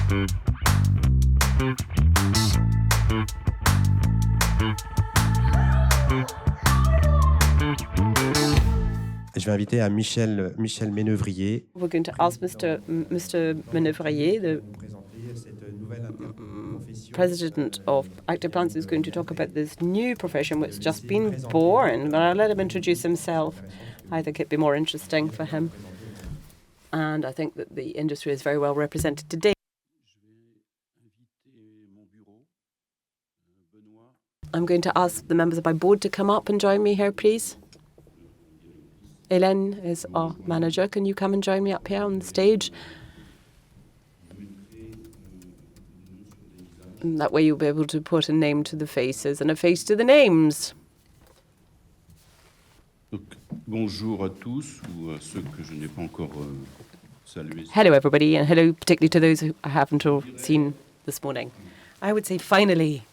Je vais inviter à 𝗠𝗶𝗰𝗵𝗲𝗛𝗏, We're going to ask Mr. 𝗠𝗶𝗰𝗵𝗵𝗲𝗛, the president of Active Plants, who's going to talk about this new profession which has just been born. But I'll let him introduce himself. I think it'd be more interesting for him. And I think that the industry is very well represented today. I'm going to ask the members of my board to come up and join me here, please. Hélène is our manager. Can you come and join me up here on the stage? And that way you'll be able to put a name to the faces and a face to the names. Bonjour à tous, ou à ceux que je n'ai pas encore salués. Hello, everybody, and hello particularly to those who I haven't all seen this morning. I would say finally,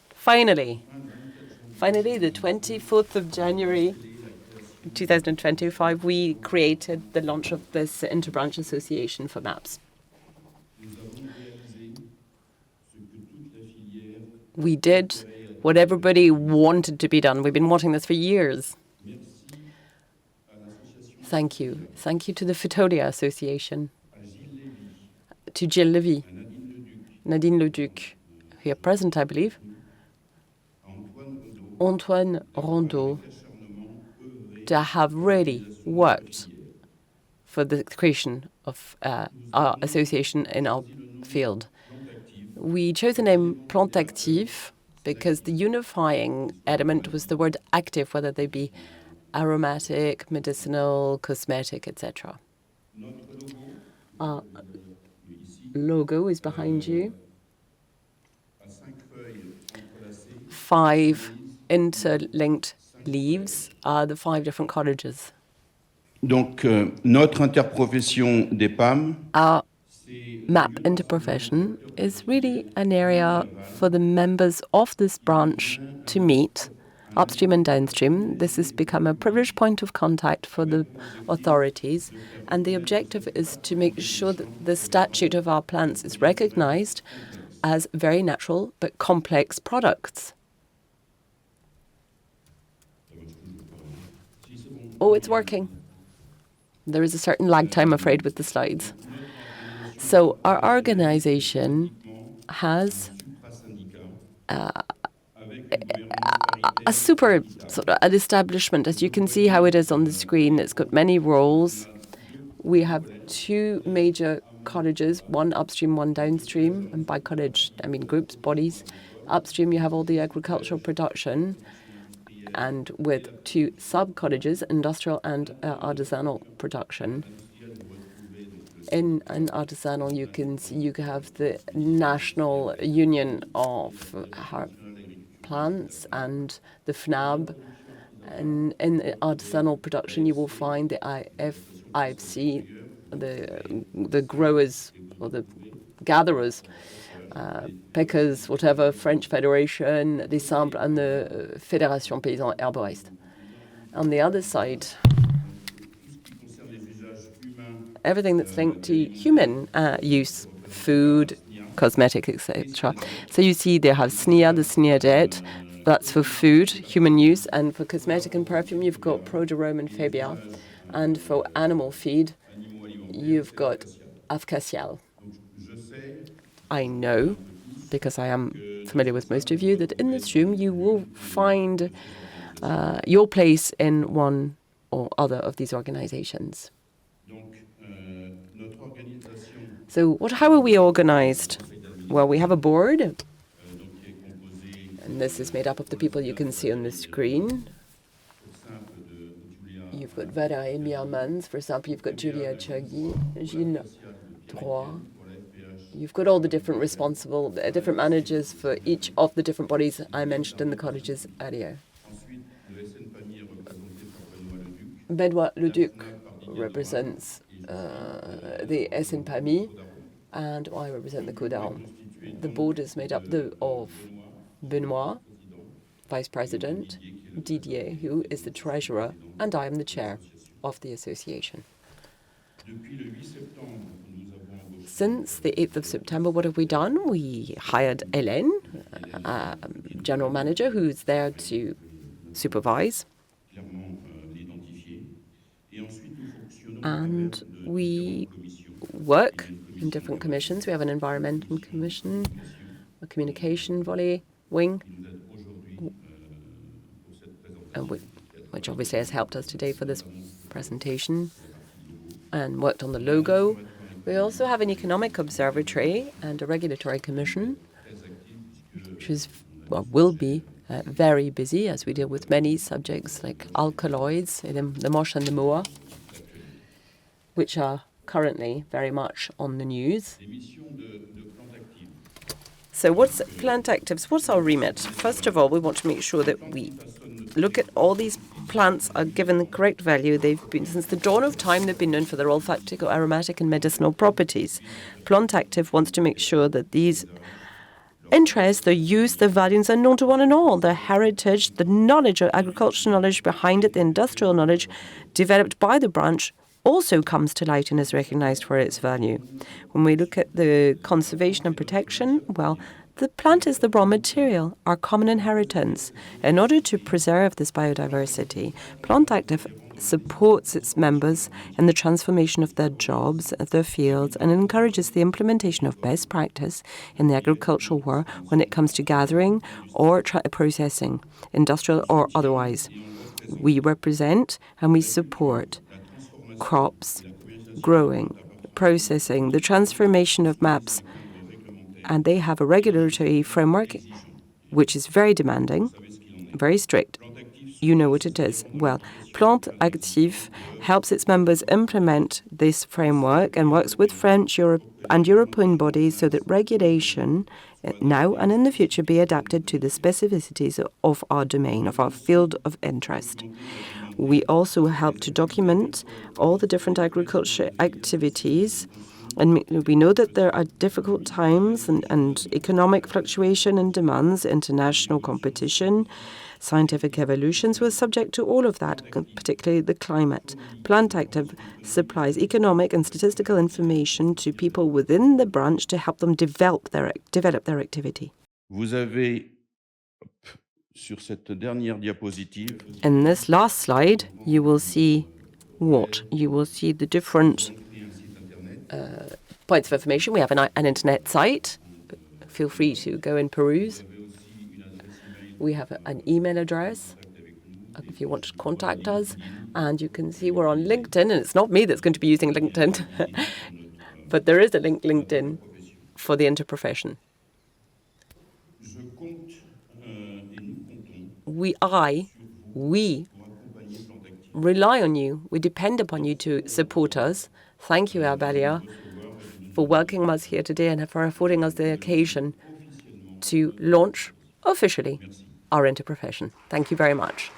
the 24th of January 2025, we created the launch of this interbranch association for maps. We did what everybody wanted to be done. We've been wanting this for years. Thank you. Thank you to the 𝗠𝗘𝗡𝗥𝗏 Association, to Gilles Levy, Nadine Leduc, who are present, I believe, Antoine Rondeau, to have really worked for the creation of our association in our field. We chose the name Plante Active because the unifying element was the word active, whether they be aromatic, medicinal, cosmetic, etc. Our logo is behind you. 5 interlinked leaves are the 5 different cottages. Donc, notre interprofession des PAM. Our MAP interprofession is really an area for the members of this branch to meet, upstream and downstream. This has become a privileged point of contact for the authorities, and the objective is to make sure that the statute of our plants is recognized as very natural but complex products. Oh, it's working. There is a certain lag time, I'm afraid, with the slides. So our organization has a super an establishment, as you can see how it is on the screen. It's got many roles. We have 2 major cottages, one upstream, one downstream. And by cottage, I mean groups, bodies. Upstream, you have all the agricultural production, and with 2 sub-cottages, industrial and artisanal production. In an artisanal, you can see you have the National Union of Plants and the FNAB. And in artisanal production, you will find the IFC, the growers or the gatherers, pickers, whatever, French Federation, des Simples, and the Fédération Paysan Herboriste. On the other side, everything that's linked to human use, food, cosmetics, etc. So you see they have SNIA, the SNIA-det, that's for food, human use, and for cosmetic and perfume, you've got 𝗠𝗏𝗏 and 𝗏𝗏𝗏𝗏, and for animal feed, you've got 𝗏𝗏𝗏𝗏𝗏. I know, because I am familiar with most of you, that in this room you will find your place in one or other of these organizations. So how are we organized? Well, we have a board, and this is made up of the people you can see on the screen. You've got Valérie Miermans, for example, you've got Julia Chagui, Gilles Droit. You've got all the different different managers for each of the different bodies I mentioned in the cottages earlier. Benoît Leduc represents the 𝗠𝗏𝗏𝗏𝗏𝗏, and I represent the 𝗠𝗘𝗡𝗏𝗏𝗏𝗏. The board is made up of Benoît, Vice President, Didier, who is the Treasurer, and I am the Chair of the association. Since the 8th of September, what have we done? We hired Hélène, general manager, who's there to supervise. And we work in different commissions. We have an environmental commission, a communication wing, which obviously has helped us today for this presentation and worked on the logo. We also have an economic observatory and a regulatory commission, which is, will be very busy as we deal with many subjects like alkaloids, the mosh and the moa, which are currently very much on the news. So what's plant actives? What's our remit? First of all, we want to make sure that we look at all these plants are given the correct value. They've been, since the dawn of time, they've been known for their olfactic, aromatic and medicinal properties. Plant Active wants to make sure that these interests, their use, their values are known to one and all. Their heritage, the knowledge, agricultural knowledge behind it, the industrial knowledge developed by the branch also comes to light and is recognized for its value. When we look at the conservation and protection, well, the plant is the raw material, our common inheritance. In order to preserve this biodiversity, Plant Active supports its members in the transformation of their jobs, of their fields, and encourages the implementation of best practice in the agricultural world when it comes to gathering or processing, industrial or otherwise. We represent and we support crops, growing, processing, the transformation of maps, and they have a regulatory framework which is very demanding, very strict. You know what it is. Well, Plant Active helps its members implement this framework and works with French, and European bodies so that regulation now and in the future be adapted to the specificities of our domain, of our field of interest. We also help to document all the different agriculture activities. And we know that there are difficult times and economic fluctuation and demands, international competition, scientific evolutions. We're subject to all of that, particularly the climate. Plant Active supplies economic and statistical information to people within the branch to help them develop their activity. Vous avez, sur cette dernière diapositive, in this last slide, you will see what? You will see the different points of information. We have an internet site. Feel free to go and peruse. We have an email address if you want to contact us. And you can see we're on LinkedIn. And it's not me that's going to be using LinkedIn. But there is a LinkedIn for the interprofession. We rely on you. We depend upon you to support us. Thank you, 𝗠𝗏𝗰𝗵𝗵𝗹, for welcoming us here today and for affording us the occasion to launch officially our interprofession. Thank you very much.